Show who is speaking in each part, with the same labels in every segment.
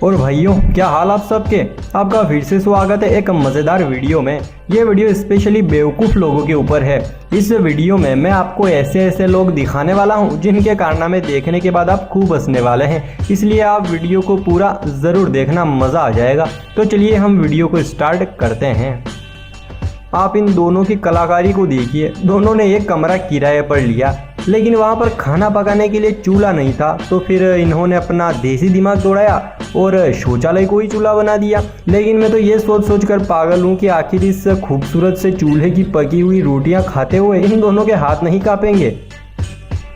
Speaker 1: और भाइयों, क्या हाल आप सबके। आपका फिर से स्वागत है एक मज़ेदार वीडियो में। ये वीडियो स्पेशली बेवकूफ़ लोगों के ऊपर है। इस वीडियो में मैं आपको ऐसे ऐसे लोग दिखाने वाला हूँ जिनके कारनामे देखने के बाद आप खूब हंसने वाले हैं, इसलिए आप वीडियो को पूरा ज़रूर देखना, मज़ा आ जाएगा। तो चलिए हम वीडियो को स्टार्ट करते हैं। आप इन दोनों की कलाकारी को देखिए। दोनों ने एक कमरा किराए पर लिया, लेकिन वहाँ पर खाना पकाने के लिए चूल्हा नहीं था, तो फिर इन्होंने अपना देसी दिमाग दौड़ाया और शौचालय को ही चूल्हा बना दिया। लेकिन मैं तो ये सोच सोच कर पागल हूँ कि आखिर इस खूबसूरत से चूल्हे की पकी हुई रोटियाँ खाते हुए इन दोनों के हाथ नहीं कांपेंगे।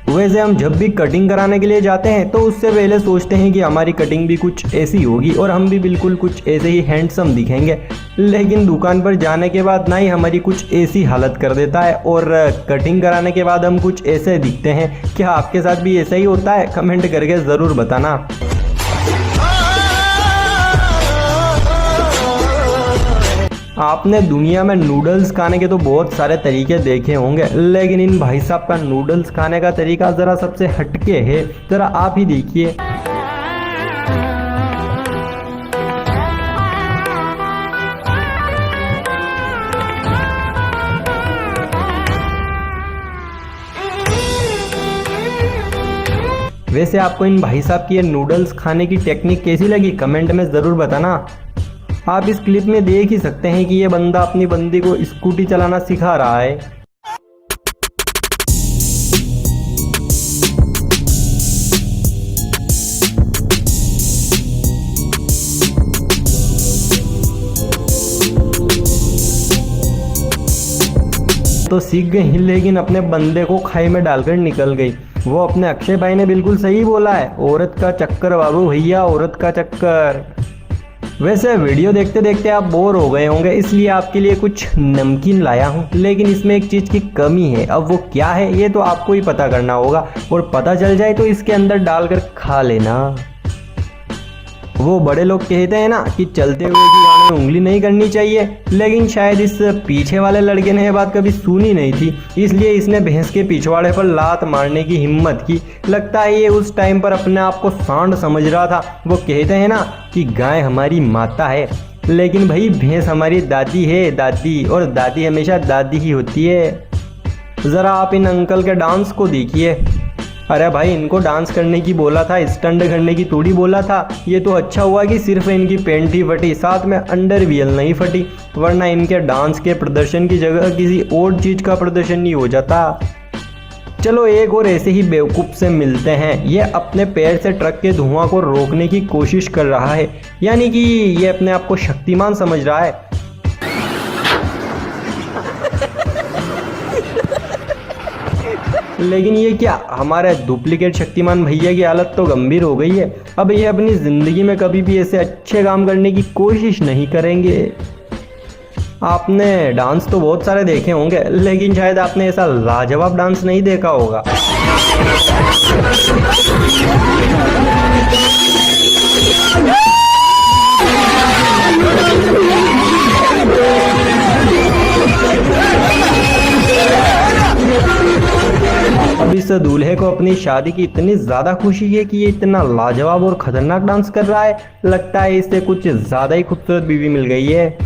Speaker 1: वैसे हम जब भी कटिंग कराने के लिए जाते हैं तो उससे पहले सोचते हैं कि हमारी कटिंग भी कुछ ऐसी होगी और हम भी बिल्कुल कुछ ऐसे ही हैंडसम दिखेंगे, लेकिन दुकान पर जाने के बाद ना ही हमारी कुछ ऐसी हालत कर देता है और कटिंग कराने के बाद हम कुछ ऐसे दिखते हैं। क्या आपके साथ भी ऐसा ही होता है? कमेंट करके ज़रूर बताना। आपने दुनिया में नूडल्स खाने के तो बहुत सारे तरीके देखे होंगे, लेकिन इन भाई साहब का नूडल्स खाने का तरीका ज़रा सबसे हटके है। ज़रा आप ही देखिए। वैसे आपको इन भाई साहब की ये नूडल्स खाने की टेक्निक कैसी लगी? कमेंट में ज़रूर बताना। आप इस क्लिप में देख ही सकते हैं कि ये बंदा अपनी बंदी को स्कूटी चलाना सिखा रहा है। तो सीख गई, लेकिन अपने बंदे को खाई में डालकर निकल गई। वो अपने अक्षय भाई ने बिल्कुल सही बोला है, औरत का चक्कर बाबू भैया, औरत का चक्कर। वैसे वीडियो देखते देखते आप बोर हो गए होंगे, इसलिए आपके लिए कुछ नमकीन लाया हूँ, लेकिन इसमें एक चीज़ की कमी है। अब वो क्या है ये तो आपको ही पता करना होगा, और पता चल जाए तो इसके अंदर डालकर खा लेना। वो बड़े लोग कहते हैं ना कि चलते हुए की गाने में उंगली नहीं करनी चाहिए, लेकिन शायद इस पीछे वाले लड़के ने ये बात कभी सुनी नहीं थी, इसलिए इसने भैंस के पिछवाड़े पर लात मारने की हिम्मत की। लगता है ये उस टाइम पर अपने आप को सांड समझ रहा था। वो कहते हैं ना कि गाय हमारी माता है, लेकिन भाई भैंस हमारी दादी है, दादी, और दादी हमेशा दादी ही होती है। ज़रा आप इन अंकल के डांस को देखिए। अरे भाई, इनको डांस करने की बोला था, स्टंट करने की थोड़ी बोला था। ये तो अच्छा हुआ कि सिर्फ इनकी पैंट ही फटी, साथ में अंडरवियर नहीं फटी, वरना इनके डांस के प्रदर्शन की जगह किसी और चीज़ का प्रदर्शन ही हो जाता। चलो एक और ऐसे ही बेवकूफ़ से मिलते हैं। ये अपने पैर से ट्रक के धुआं को रोकने की कोशिश कर रहा है, यानी कि ये अपने आप को शक्तिमान समझ रहा है। लेकिन ये क्या, हमारे डुप्लीकेट शक्तिमान भैया की हालत तो गंभीर हो गई है। अब ये अपनी ज़िंदगी में कभी भी ऐसे अच्छे काम करने की कोशिश नहीं करेंगे। आपने डांस तो बहुत सारे देखे होंगे, लेकिन शायद आपने ऐसा लाजवाब डांस नहीं देखा होगा। अब इस दूल्हे को अपनी शादी की इतनी ज़्यादा खुशी है कि ये इतना लाजवाब और ख़तरनाक डांस कर रहा है। लगता है इससे कुछ ज़्यादा ही खूबसूरत बीवी मिल गई है।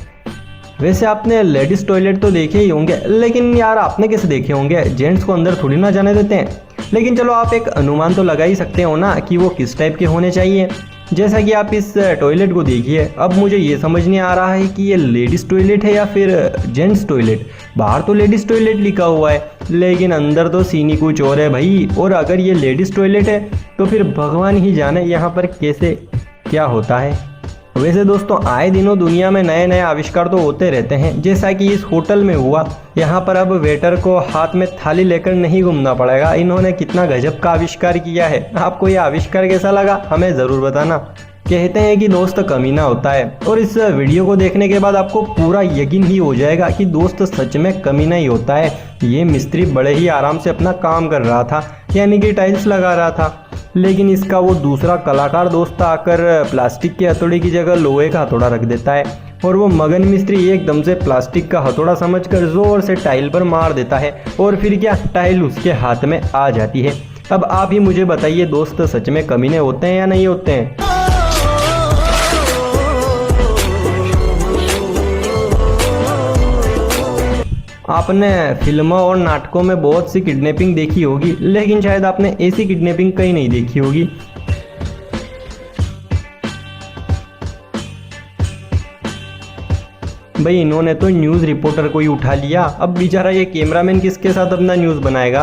Speaker 1: वैसे आपने लेडीज़ टॉयलेट तो देखे ही होंगे, लेकिन यार आपने कैसे देखे होंगे? जेंट्स को अंदर थोड़ी ना जाने देते हैं। लेकिन चलो आप एक अनुमान तो लगा ही सकते हो ना कि वो किस टाइप के होने चाहिए। जैसा कि आप इस टॉयलेट को देखिए। अब मुझे ये समझ नहीं आ रहा है कि ये लेडीज़ टॉयलेट है या फिर जेंट्स टॉयलेट। बाहर तो लेडीज़ टॉयलेट लिखा हुआ है, लेकिन अंदर तो सीन ही कुछ और है भाई। और अगर ये लेडीज़ टॉयलेट है तो फिर भगवान ही जाने यहाँ पर कैसे क्या होता है। वैसे दोस्तों, आए दिनों दुनिया में नए नए आविष्कार तो होते रहते हैं, जैसा कि इस होटल में हुआ। यहाँ पर अब वेटर को हाथ में थाली लेकर नहीं घूमना पड़ेगा। इन्होंने कितना गजब का आविष्कार किया है। आपको ये आविष्कार कैसा लगा हमें ज़रूर बताना। कहते हैं कि दोस्त कमीना होता है, और इस वीडियो को देखने के बाद आपको पूरा यकीन ही हो जाएगा कि दोस्त सच में कमीना ही होता है। ये मिस्त्री बड़े ही आराम से अपना काम कर रहा था, यानी कि टाइल्स लगा रहा था, लेकिन इसका वो दूसरा कलाकार दोस्त आकर प्लास्टिक के हथौड़े की जगह लोहे का हथौड़ा रख देता है, और वो मगन मिस्त्री एकदम से प्लास्टिक का हथौड़ा समझकर जोर से टाइल पर मार देता है, और फिर क्या, टाइल उसके हाथ में आ जाती है। अब आप ही मुझे बताइए दोस्त, सच में कमीने होते हैं या नहीं होते हैं? आपने फिल्मों और नाटकों में बहुत सी किडनैपिंग देखी होगी, लेकिन शायद आपने ऐसी किडनैपिंग कहीं नहीं देखी होगी। भाई इन्होंने तो न्यूज़ रिपोर्टर को ही उठा लिया, अब बेचारा ये कैमरामैन किसके साथ अपना न्यूज़ बनाएगा।